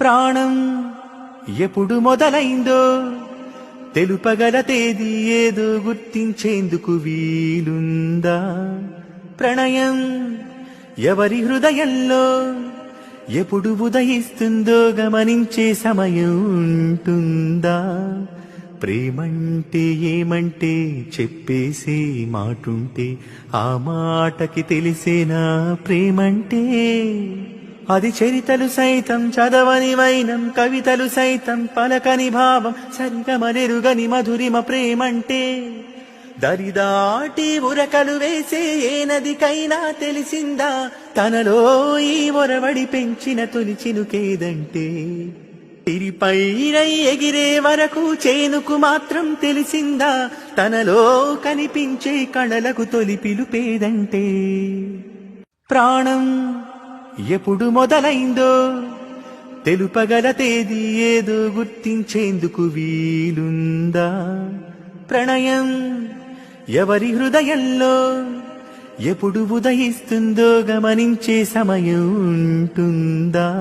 ప్రాణం ఎప్పుడు మొదలైందో తెలుపగల తేదీ ఏదో గుర్తించేందుకు వీలుందా? ప్రణయం ఎవరి హృదయంలో ఎప్పుడు ఉదయిస్తుందో గమనించే సమయం ఉంటుందా? ప్రేమంటే ఏమంటే చెప్పేసే మాటుంటే ఆ మాటకి తెలిసేనా ప్రేమంటే? అది చరితలు సైతం చదవని వైనం, కవితలు సైతం పలకని భావం, సరిగమలెరుగని మధురిమ ప్రేమంటే. దరిదాటి ఉరకలు వేసే ఏ నదికైనా తెలిసిందా తనలో ఈ ఒరవడి పెంచిన తొలి చినుకేదంటే? తిరిపైరై ఎగిరే వరకు చేనుకు మాత్రం తెలిసిందా తనలో కనిపించే కళలకు తొలి పిలుపేదంటే? ప్రాణం ఎప్పుడు మొదలైందో తెలుపగల తేదీ ఏదో గుర్తించేందుకు వీలుందా? ప్రణయం ఎవరి హృదయంలో ఎప్పుడు ఉదయిస్తుందో గమనించే సమయం ఉంటుందా?